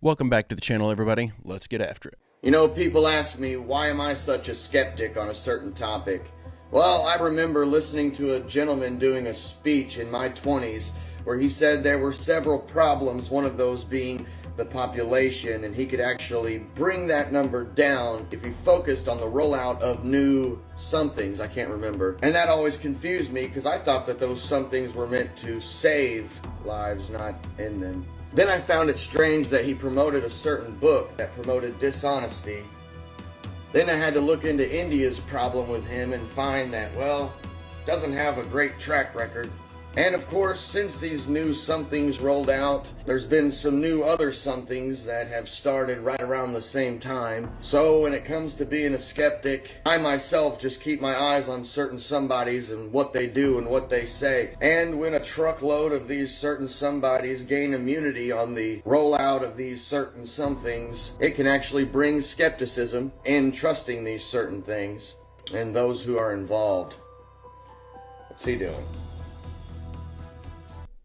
Welcome back to the channel, everybody. Let's get after it. You know, people ask me, why am I such a skeptic on a certain topic? Well, I remember listening to a gentleman doing a speech in my 20s where he said there were several problems, one of those being the population, and he could actually bring that number down if he focused on the rollout of new somethings. I can't remember. And that always confused me because I thought that those somethings were meant to save lives, not end them. Then I found it strange that he promoted a certain book that promoted dishonesty. Then I had to look into India's problem with him and find that, well, doesn't have a great track record. And of course, since these new somethings rolled out, there's been some new other somethings that have started right around the same time. So when it comes to being a skeptic, I myself just keep my eyes on certain somebodies and what they do and what they say. And when a truckload of these certain somebodies gain immunity on the rollout of these certain somethings, it can actually bring skepticism in trusting these certain things and those who are involved. What's he doing?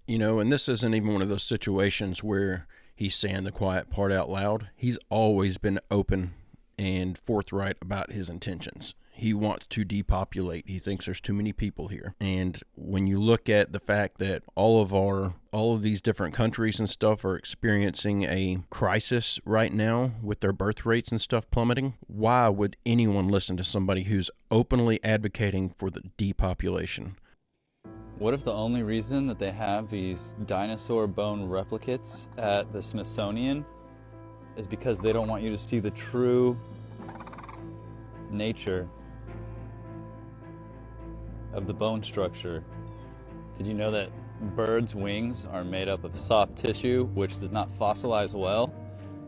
You know, and this isn't even one of those situations where he's saying the quiet part out loud. He's always been open and forthright about his intentions. He wants to depopulate. He thinks there's too many people here. And when you look at the fact that all of these different countries and stuff are experiencing a crisis right now with their birth rates and stuff plummeting, why would anyone listen to somebody who's openly advocating for the depopulation? What if the only reason that they have these dinosaur bone replicates at the Smithsonian is because they don't want you to see the true nature of the bone structure? Did you know that birds' wings are made up of soft tissue which does not fossilize well?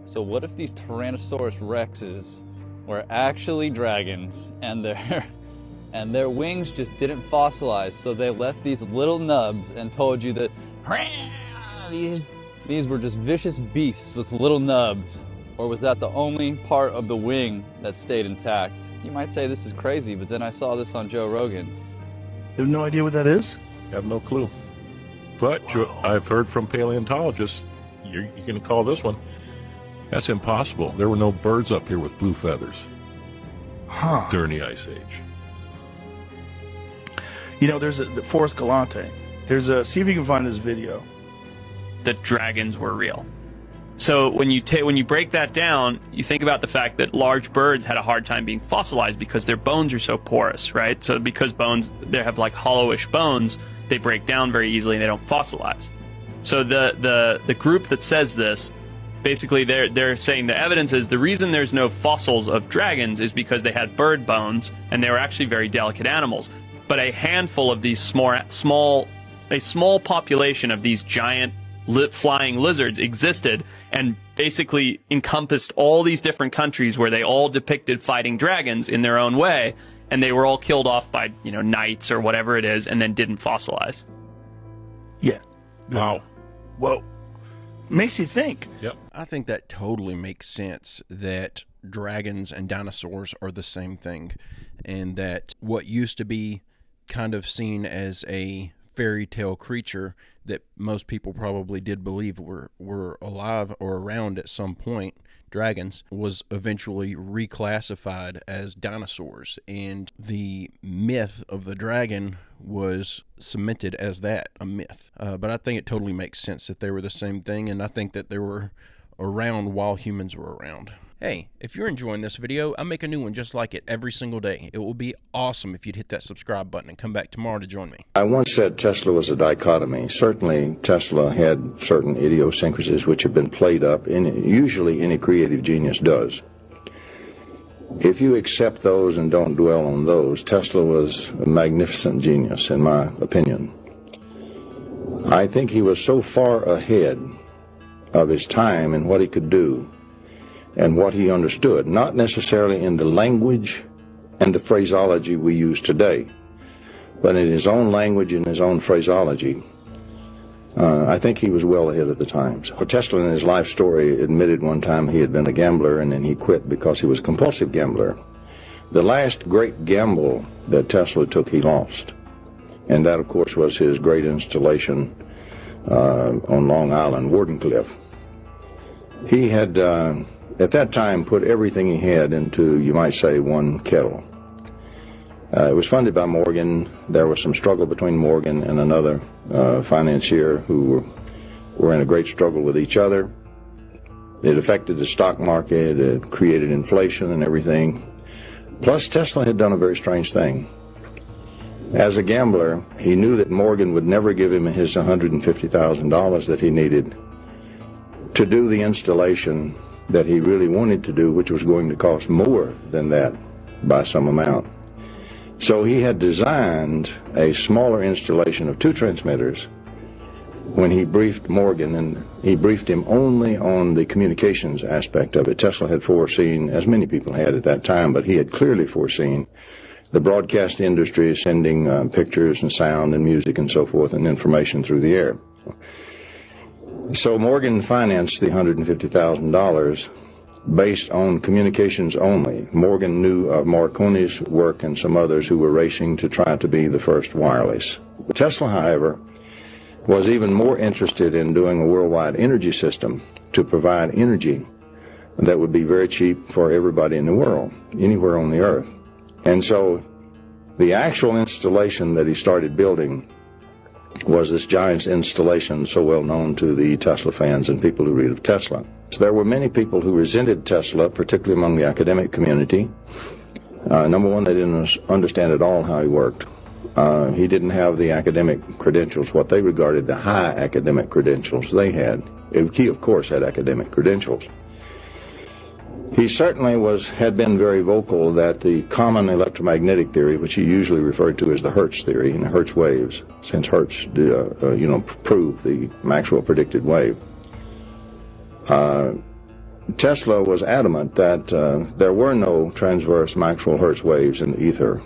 So what if these Tyrannosaurus rexes were actually dragons and their wings just didn't fossilize, so they left these little nubs and told you that these were just vicious beasts with little nubs? Or was that the only part of the wing that stayed intact? You might say this is crazy, but then I saw this on Joe Rogan. You have no idea what that is? I have no clue. But I've heard from paleontologists, you're going to call this one, that's impossible. There were no birds up here with blue feathers during the Ice Age. You know, there's the Forrest Galante. See if you can find this video. That dragons were real. So when you break that down, you think about the fact that large birds had a hard time being fossilized because their bones are so porous, right? So because they have like hollowish bones, they break down very easily and they don't fossilize. So the group that says this, basically they're saying the evidence is the reason there's no fossils of dragons is because they had bird bones and they were actually very delicate animals. But a handful of these small population of these giant flying lizards existed and basically encompassed all these different countries where they all depicted fighting dragons in their own way, and they were all killed off by, knights or whatever it is, and then didn't fossilize. Yeah. Wow. Whoa. Makes you think. Yep. I think that totally makes sense that dragons and dinosaurs are the same thing, and that what used to be kind of seen as a fairy tale creature that most people probably did believe were alive or around at some point, dragons, was eventually reclassified as dinosaurs, and the myth of the dragon was cemented as that, a myth. But I think it totally makes sense that they were the same thing, and I think that they were around while humans were around. Hey, if you're enjoying this video, I make a new one just like it every single day. It will be awesome if you'd hit that subscribe button and come back tomorrow to join me. I once said Tesla was a dichotomy. Certainly, Tesla had certain idiosyncrasies which have been played up, and usually any creative genius does. If you accept those and don't dwell on those, Tesla was a magnificent genius, in my opinion. I think he was so far ahead of his time in what he could do and what he understood, not necessarily in the language and the phraseology we use today, but in his own language and his own phraseology. I think he was well ahead of the times. Tesla, in his life story, admitted one time he had been a gambler and then he quit because he was a compulsive gambler. The last great gamble that Tesla took, he lost. And that, of course, was his great installation on Long Island, Wardenclyffe. He had, at that time, put everything he had into, you might say, one kettle. It was funded by Morgan. There was some struggle between Morgan and another financier who were in a great struggle with each other. It affected the stock market. It created inflation and everything. Plus, Tesla had done a very strange thing. As a gambler, he knew that Morgan would never give him his $150,000 that he needed to do the installation that he really wanted to do, which was going to cost more than that by some amount. So he had designed a smaller installation of 2 transmitters when he briefed Morgan, and he briefed him only on the communications aspect of it. Tesla had foreseen, as many people had at that time, but he had clearly foreseen the broadcast industry sending pictures and sound and music and so forth and information through the air. So Morgan financed the $150,000 based on communications only. Morgan knew of Marconi's work and some others who were racing to try to be the first wireless. Tesla, however, was even more interested in doing a worldwide energy system to provide energy that would be very cheap for everybody in the world, anywhere on the earth. And so the actual installation that he started building was this giant installation so well known to the Tesla fans and people who read of Tesla. There were many people who resented Tesla, particularly among the academic community. Number one, they didn't understand at all how he worked. He didn't have the academic credentials, what they regarded the high academic credentials they had. He, of course, had academic credentials. He certainly had been very vocal that the common electromagnetic theory, which he usually referred to as the Hertz theory, and the Hertz waves, since Hertz, proved the Maxwell predicted wave. Tesla was adamant that there were no transverse Maxwell-Hertz waves in the ether,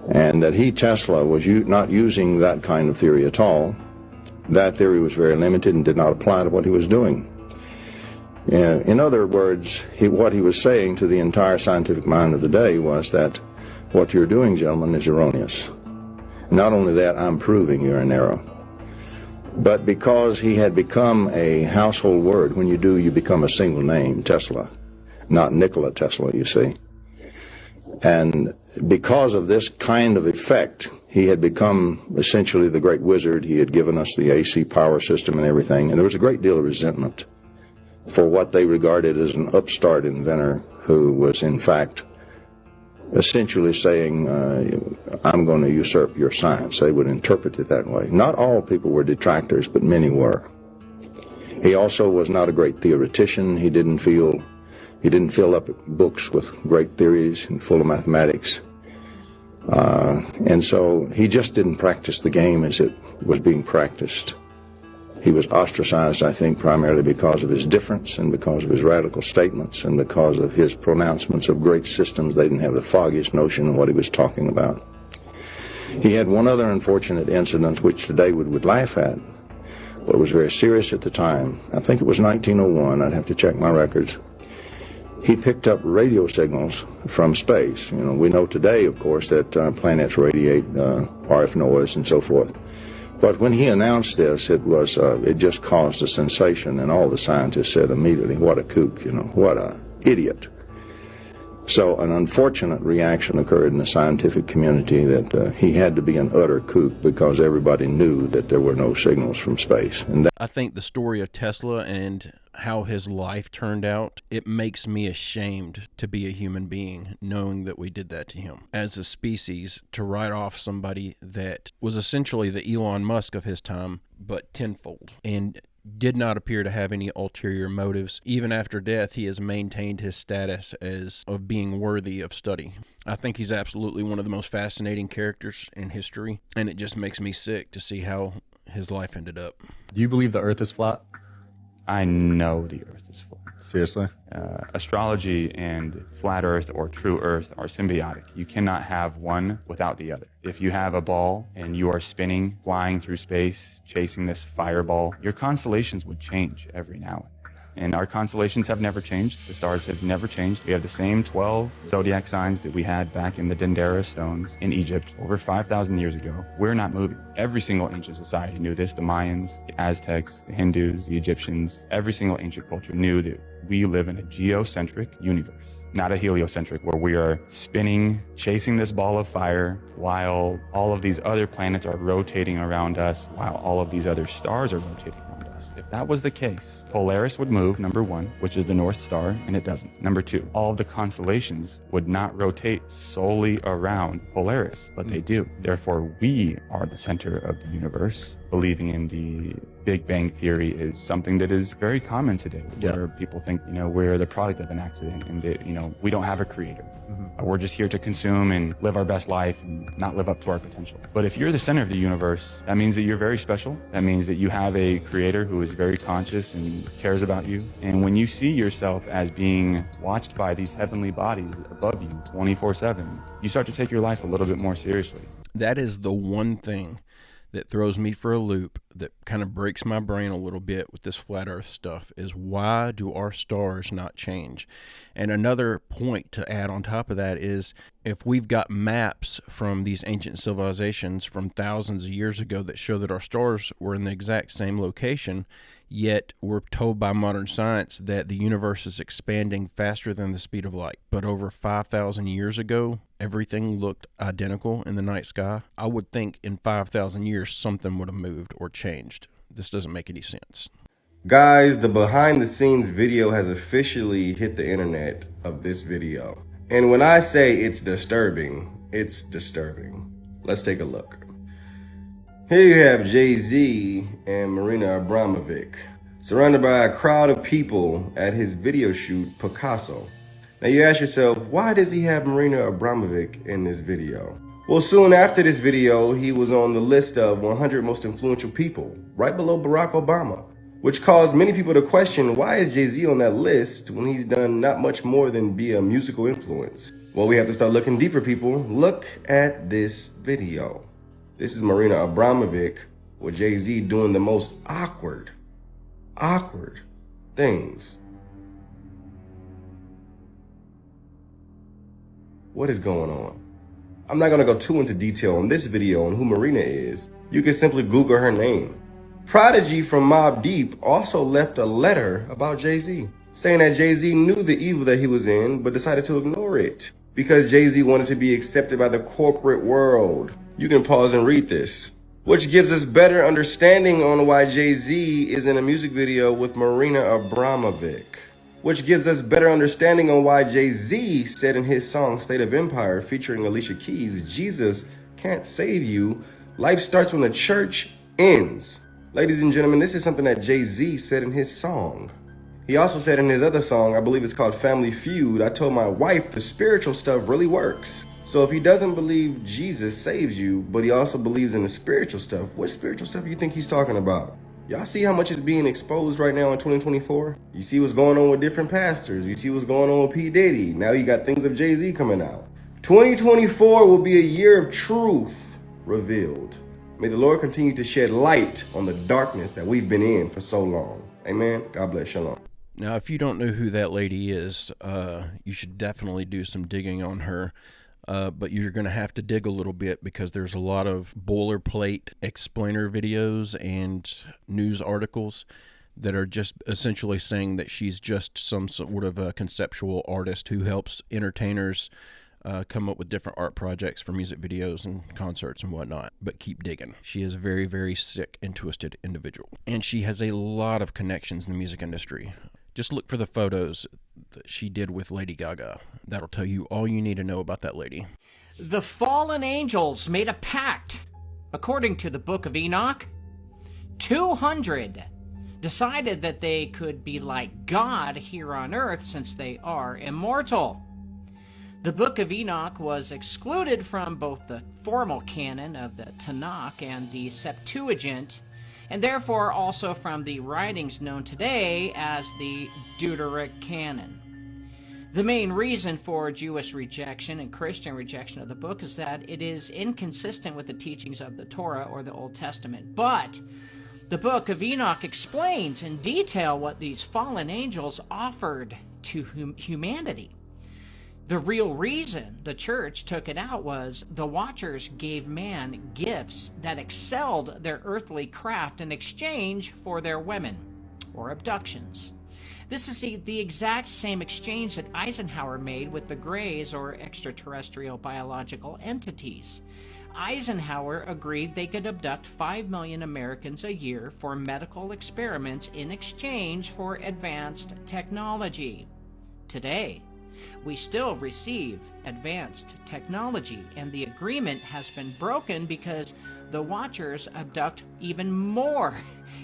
and that Tesla, was not using that kind of theory at all. That theory was very limited and did not apply to what he was doing. In other words, what he was saying to the entire scientific mind of the day was that what you're doing, gentlemen, is erroneous. Not only that, I'm proving you're in error. But because he had become a household word, when you do, you become a single name, Tesla, not Nikola Tesla, you see. And because of this kind of effect, he had become essentially the great wizard. He had given us the AC power system and everything, and there was a great deal of resentment for what they regarded as an upstart inventor who was, in fact, essentially saying, I'm going to usurp your science. They would interpret it that way. Not all people were detractors, but many were. He also was not a great theoretician. He didn't fill up books with great theories and full of mathematics. And so he just didn't practice the game as it was being practiced. He was ostracized, I think, primarily because of his difference and because of his radical statements and because of his pronouncements of great systems. They didn't have the foggiest notion of what he was talking about. He had one other unfortunate incident which today we would laugh at, but was very serious at the time. I think it was 1901. I'd have to check my records. He picked up radio signals from space. We know today, of course, that planets radiate RF noise and so forth. But when he announced this, it just caused a sensation, and all the scientists said immediately, what a kook, what a idiot. So an unfortunate reaction occurred in the scientific community that he had to be an utter kook because everybody knew that there were no signals from space. And I think the story of Tesla and how his life turned out, it makes me ashamed to be a human being, knowing that we did that to him. As a species, to write off somebody that was essentially the Elon Musk of his time, but tenfold, and did not appear to have any ulterior motives. Even after death, he has maintained his status of being worthy of study. I think he's absolutely one of the most fascinating characters in history, and it just makes me sick to see how his life ended up. Do you believe the Earth is flat? I know the Earth is flat. Seriously? Astrology and flat Earth or true Earth are symbiotic. You cannot have one without the other. If you have a ball and you are flying through space, chasing this fireball, your constellations would change every now and then. And our constellations have never changed. The stars have never changed. We have the same 12 zodiac signs that we had back in the Dendera stones in Egypt over 5,000 years ago. We're not moving. Every single ancient society knew this. The Mayans, the Aztecs, the Hindus, the Egyptians, every single ancient culture knew that we live in a geocentric universe, not a heliocentric, where we are spinning, chasing this ball of fire while all of these other planets are rotating around us, while all of these other stars are rotating around us. If that was the case, Polaris would move, number one, which is the North Star, and it doesn't. Number two, all of the constellations would not rotate solely around Polaris, but they do. Therefore, we are the center of the universe. Believing in the Big Bang Theory is something that is very common today, where people think, we're the product of an accident and that, we don't have a creator. We're just here to consume and live our best life and not live up to our potential. But if you're the center of the universe, that means that you're very special. That means that you have a creator who is very conscious and cares about you. And when you see yourself as being watched by these heavenly bodies above you 24/7, you start to take your life a little bit more seriously. That is the one thing that throws me for a loop, that kind of breaks my brain a little bit with this flat earth stuff, is why do our stars not change? And another point to add on top of that is, if we've got maps from these ancient civilizations from thousands of years ago that show that our stars were in the exact same location, yet we're told by modern science that the universe is expanding faster than the speed of light. But over 5,000 years ago, everything looked identical in the night sky. I would think in 5,000 years something would have moved or changed. This doesn't make any sense. Guys, the behind the scenes video has officially hit the internet of this video. And when I say it's disturbing, it's disturbing. Let's take a look. Here you have Jay-Z and Marina Abramovic surrounded by a crowd of people at his video shoot Picasso. Now you ask yourself, why does he have Marina Abramovic in this video? Well, soon after this video, he was on the list of 100 most influential people, right below Barack Obama, which caused many people to question, why is Jay-Z on that list when he's done not much more than be a musical influence? Well, we have to start looking deeper, people. Look at this video. This is Marina Abramovic with Jay-Z doing the most awkward things. What is going on? I'm not gonna go too into detail on this video on who Marina is. You can simply Google her name. Prodigy from Mobb Deep also left a letter about Jay-Z, saying that Jay-Z knew the evil that he was in, but decided to ignore it because Jay-Z wanted to be accepted by the corporate world. You can pause and read this, which gives us better understanding on why Jay-Z is in a music video with Marina Abramovic, which gives us better understanding on why Jay-Z said in his song State of Empire featuring Alicia Keys, Jesus can't save you. Life starts when the church ends. Ladies and gentlemen, this is something that Jay-Z said in his song. He also said in his other song, I believe it's called Family Feud, I told my wife the spiritual stuff really works. So if he doesn't believe Jesus saves you, but he also believes in the spiritual stuff, what spiritual stuff do you think he's talking about? Y'all see how much is being exposed right now in 2024? You see what's going on with different pastors. You see what's going on with P. Diddy. Now you got things of Jay-Z coming out. 2024 will be a year of truth revealed. May the Lord continue to shed light on the darkness that we've been in for so long. Amen. God bless. Shalom. Now, if you don't know who that lady is, you should definitely do some digging on her. But you're going to have to dig a little bit because there's a lot of boilerplate explainer videos and news articles that are just essentially saying that she's just some sort of a conceptual artist who helps entertainers come up with different art projects for music videos and concerts and whatnot. But keep digging. She is a very, very sick and twisted individual. And she has a lot of connections in the music industry. Just look for the photos that she did with Lady Gaga. That'll tell you all you need to know about that lady. The fallen angels made a pact. According to the book of Enoch, 200 decided that they could be like God here on earth since they are immortal. The book of Enoch was excluded from both the formal canon of the Tanakh and the Septuagint, and therefore also from the writings known today as the Deuterocanon. The main reason for Jewish rejection and Christian rejection of the book is that it is inconsistent with the teachings of the Torah or the Old Testament. But The book of Enoch explains in detail what these fallen angels offered to humanity. The real reason the church took it out was the Watchers gave man gifts that excelled their earthly craft in exchange for their women, or abductions. This is the exact same exchange that Eisenhower made with the Greys, or extraterrestrial biological entities. Eisenhower agreed they could abduct 5 million Americans a year for medical experiments in exchange for advanced technology. Today, we still receive advanced technology, and the agreement has been broken because the Watchers abduct even more,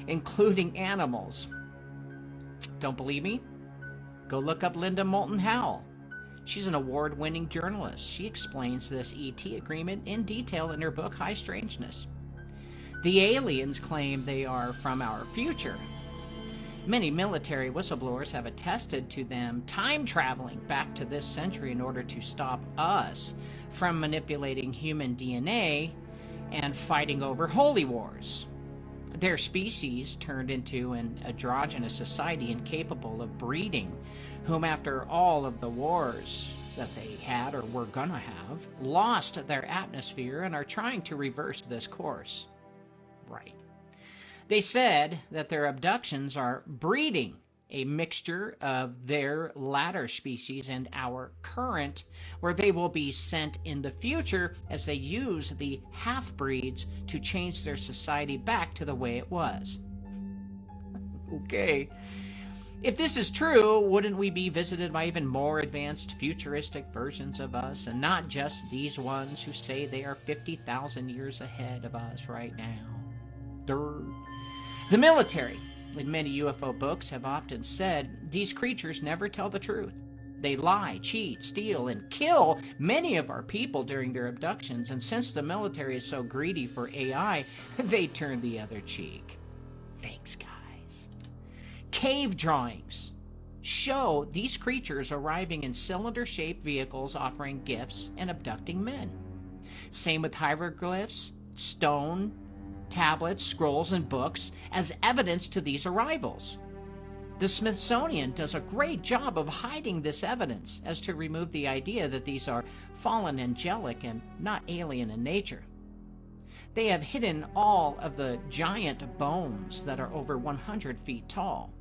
including animals. Don't believe me? Go look up Linda Moulton Howe. She's an award-winning journalist. She explains this ET agreement in detail in her book, High Strangeness. The aliens claim they are from our future. Many military whistleblowers have attested to them time-traveling back to this century in order to stop us from manipulating human DNA and fighting over holy wars. Their species turned into an androgynous society incapable of breeding, whom after all of the wars that they had or were gonna have, lost their atmosphere and are trying to reverse this course. Right. They said that their abductions are breeding a mixture of their latter species and our current, where they will be sent in the future as they use the half-breeds to change their society back to the way it was. Okay. If this is true, wouldn't we be visited by even more advanced futuristic versions of us, and not just these ones who say they are 50,000 years ahead of us right now? The military, in many UFO books, have often said these creatures never tell the truth. They lie, cheat, steal, and kill many of our people during their abductions, and since the military is so greedy for AI, they turn the other cheek. Thanks, guys. Cave drawings show these creatures arriving in cylinder-shaped vehicles offering gifts and abducting men. Same with hieroglyphs, stone, tablets, scrolls, and books as evidence to these arrivals. The Smithsonian does a great job of hiding this evidence as to remove the idea that these are fallen angelic and not alien in nature. They have hidden all of the giant bones that are over 100 feet tall.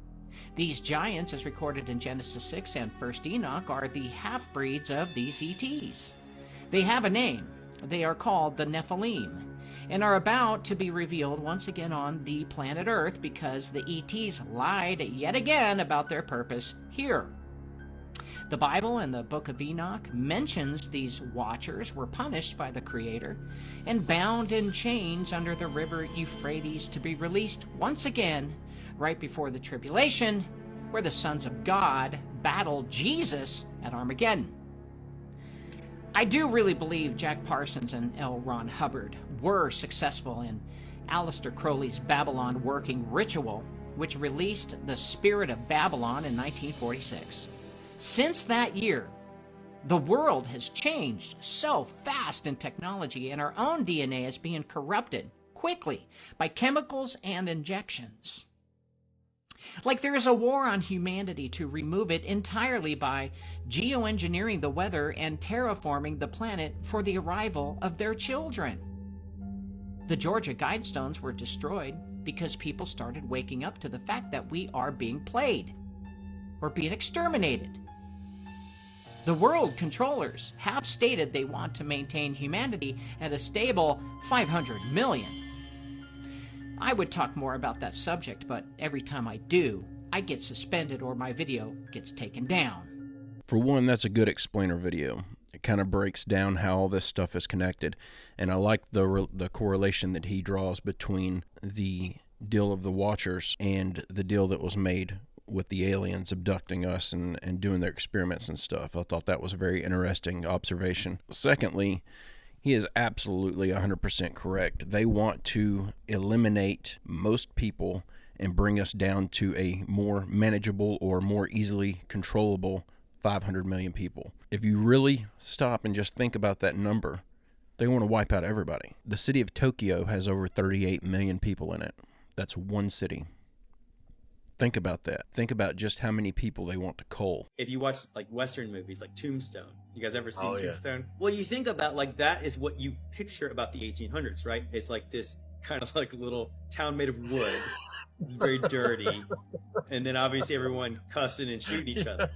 These giants, as recorded in Genesis 6 and 1 Enoch, are the half-breeds of these ETs. They have a name. They are called the Nephilim, and are about to be revealed once again on the planet Earth because the ETs lied yet again about their purpose here. The Bible and the Book of Enoch mentions these Watchers were punished by the Creator and bound in chains under the river Euphrates to be released once again right before the tribulation, where the sons of God battled Jesus at Armageddon. I do really believe Jack Parsons and L. Ron Hubbard were successful in Aleister Crowley's Babylon working ritual, which released the spirit of Babylon in 1946. Since that year, the world has changed so fast in technology, and our own DNA is being corrupted quickly by chemicals and injections. Like there is a war on humanity to remove it entirely by geoengineering the weather and terraforming the planet for the arrival of their children. The Georgia Guidestones were destroyed because people started waking up to the fact that we are being played. We're being exterminated. The world controllers have stated they want to maintain humanity at a stable 500 million. I would talk more about that subject, but every time I do, I get suspended or my video gets taken down. For one, that's a good explainer video. It kind of breaks down how all this stuff is connected, and I like the correlation that he draws between the deal of the Watchers and the deal that was made with the aliens abducting us and doing their experiments and stuff. I thought that was a very interesting observation. Secondly, he is absolutely 100% correct. They want to eliminate most people and bring us down to a more manageable or more easily controllable 500 million people. If you really stop and just think about that number, they want to wipe out everybody. The city of Tokyo has over 38 million people in it. That's one city. Think about that. Think about just how many people they want to cull. If you watch like Western movies like Tombstone, you guys ever seen Oh, yeah. Tombstone? Well, you think about like that is what you picture about the 1800s, right? It's like this kind of like little town made of wood. It's very dirty. And then obviously everyone cussing and shooting each other.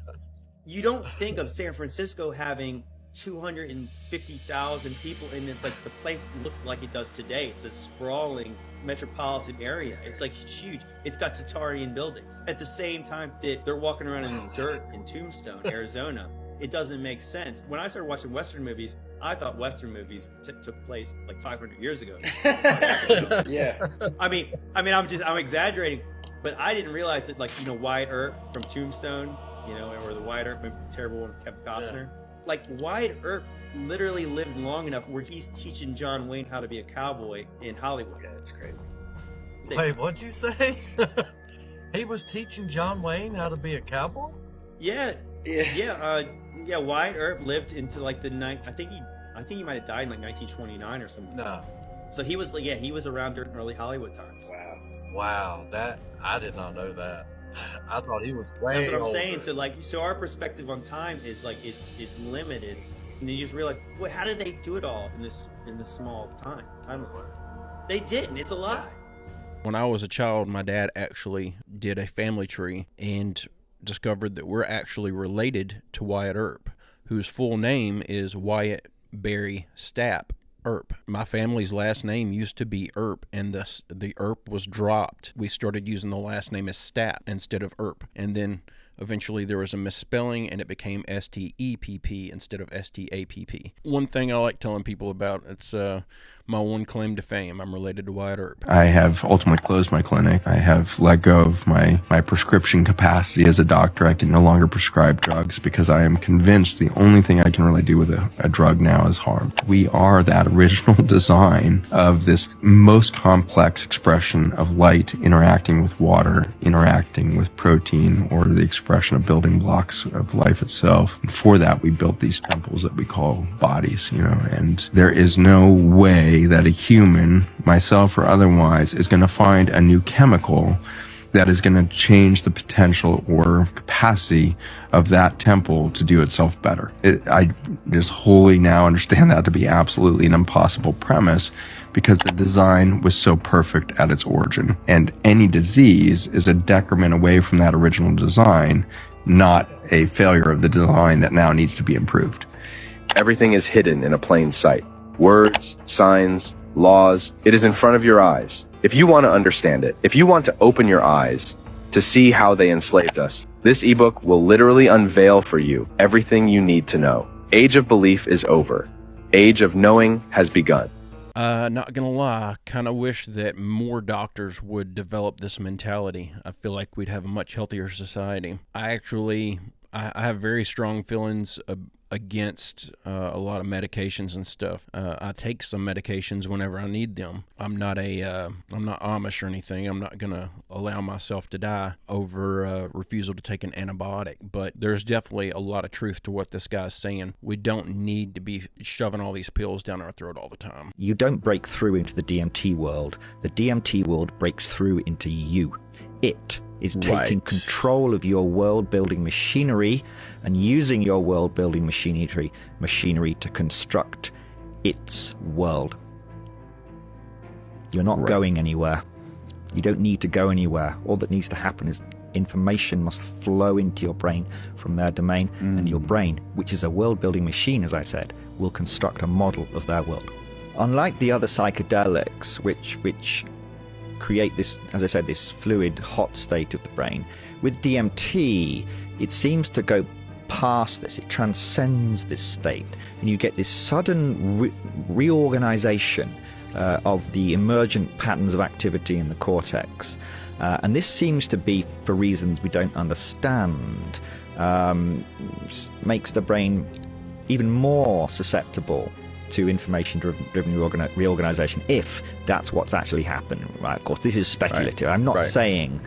You don't think of San Francisco having 250,000 people, and it's like the place looks like it does today. It's a sprawling metropolitan area. It's like huge. It's got Tatarian buildings. At the same time that they're walking around in the dirt in Tombstone, Arizona, it doesn't make sense. When I started watching Western movies, I thought Western movies took place like 500 years ago. Yeah. I mean, I'm exaggerating, but I didn't realize that, like, you know, Wyatt Earp from Tombstone, you know, or the Wyatt Earp movie, terrible one with Kevin Costner. Yeah. Like, Wyatt Earp literally lived long enough where he's teaching John Wayne how to be a cowboy in Hollywood. Yeah, it's crazy. Wait, what'd you say? He was teaching John Wayne how to be a cowboy? Yeah. Wyatt Earp lived into like the I think he might have died in like 1929 or something. No. So he was he was around during early Hollywood times. Wow, that I did not know that. I thought he was way That's what I'm older. saying. So our perspective on time is like it's limited, and then you just realize, well, how did they do it all in this small time? They didn't. It's a lie. When I was a child, my dad actually did a family tree and discovered that we're actually related to Wyatt Earp, whose full name is Wyatt Barry Stepp Earp. My family's last name used to be Earp, and the Earp was dropped. We started using the last name as Stepp instead of Earp, and then eventually there was a misspelling and it became Stepp instead of Stapp. One thing I like telling people about, it's my one claim to fame. I'm related to Wyatt Earp. I have ultimately closed my clinic. I have let go of my prescription capacity as a doctor. I can no longer prescribe drugs because I am convinced the only thing I can really do with a drug now is harm. We are that original design of this most complex expression of light interacting with water, interacting with protein, or the expression of building blocks of life itself. And for that, we built these temples that we call bodies, and there is no way that a human, myself or otherwise, is going to find a new chemical that is going to change the potential or capacity of that temple to do itself better. I just wholly now understand that to be absolutely an impossible premise, because the design was so perfect at its origin. And any disease is a decrement away from that original design, not a failure of the design that now needs to be improved. Everything is hidden in a plain sight. Words, signs, laws, it is in front of your eyes. If you want to understand it, if you want to open your eyes to see how they enslaved us, this ebook will literally unveil for you everything you need to know. Age of belief is over. Age of knowing has begun. Not gonna lie, I kind of wish that more doctors would develop this mentality. I feel like we'd have a much healthier society. I have very strong feelings against a lot of medications and stuff. I take some medications whenever I need them. I'm not Amish or anything. I'm not gonna allow myself to die over refusal to take an antibiotic. But there's definitely a lot of truth to what this guy's saying. We don't need to be shoving all these pills down our throat all the time. You don't break through into the DMT world. The DMT world breaks through into you. It is taking control of your world-building machinery and using your world-building machinery to construct its world. You're not going anywhere. You don't need to go anywhere. All that needs to happen is information must flow into your brain from their domain, and your brain, which is a world-building machine, as I said, will construct a model of their world. Unlike the other psychedelics, which create this, as I said, this fluid, hot state of the brain, with DMT, it seems to go past this. It transcends this state, and you get this sudden reorganization of the emergent patterns of activity in the cortex. And this seems to be, for reasons we don't understand, makes the brain even more susceptible to information-driven reorganization, if that's what's actually happened. Right? Of course, this is speculative. I'm not saying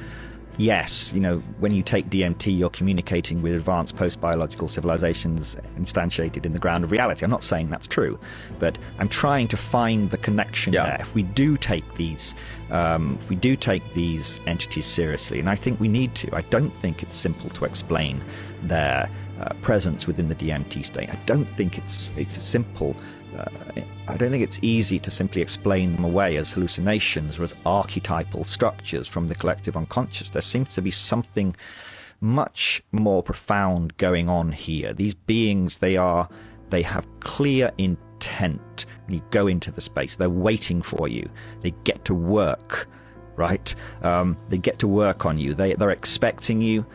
yes, when you take DMT, you're communicating with advanced post-biological civilizations instantiated in the ground of reality. I'm not saying that's true, but I'm trying to find the connection there. If we do take these entities seriously, and I think we need to. I don't think it's simple to explain their presence within the DMT state. I don't think it's a simple. I don't think it's easy to simply explain them away as hallucinations or as archetypal structures from the collective unconscious. There seems to be something much more profound going on here. These beings, they have clear intent. When you go into the space, they're waiting for you. They get to work. Right? They get to work on you. They're expecting you.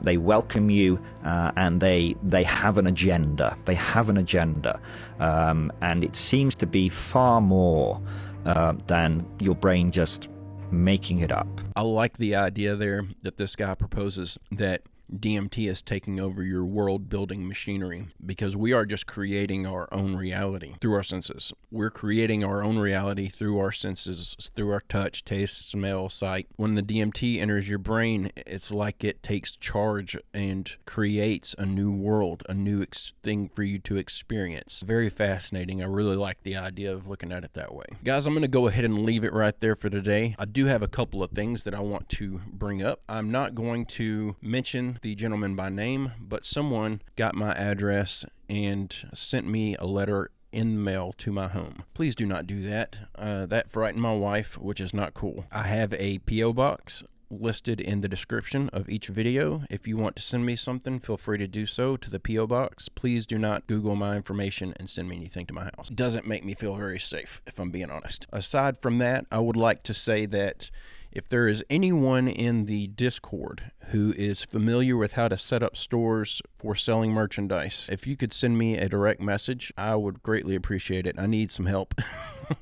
They welcome you, and they have an agenda. They have an agenda, and it seems to be far more than your brain just making it up. I like the idea there that this guy proposes, that DMT is taking over your world building machinery, because we are just creating our own reality through our senses. We're creating our own reality through our senses, through our touch, taste, smell, sight. When the DMT enters your brain, it's like it takes charge and creates a new world, a new thing for you to experience. Very fascinating. I really like the idea of looking at it that way. Guys, I'm going to go ahead and leave it right there for today. I do have a couple of things that I want to bring up. I'm not going to mention the gentleman by name, but someone got my address and sent me a letter in the mail to my home. Please do not do that. That frightened my wife, which is not cool. I have a P.O. box listed in the description of each video. If you want to send me something, feel free to do so to the P.O. box. Please do not Google my information and send me anything to my house. It doesn't make me feel very safe, if I'm being honest. Aside from that, I would like to say that if there is anyone in the Discord who is familiar with how to set up stores for selling merchandise, if you could send me a direct message, I would greatly appreciate it. I need some help.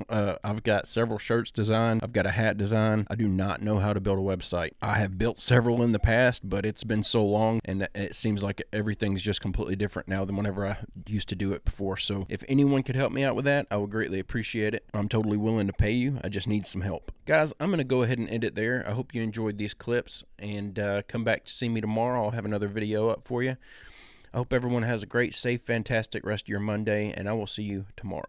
I've got several shirts designed. I've got a hat design. I do not know how to build a website. I have built several in the past, but it's been so long, and it seems like everything's just completely different now than whenever I used to do it before. So if anyone could help me out with that, I would greatly appreciate it. I'm totally willing to pay you. I just need some help. Guys, I'm going to go ahead and end it there. I hope you enjoyed these clips, and come back to see me tomorrow. I'll have another video up for you. I hope everyone has a great, safe, fantastic rest of your Monday, and I will see you tomorrow.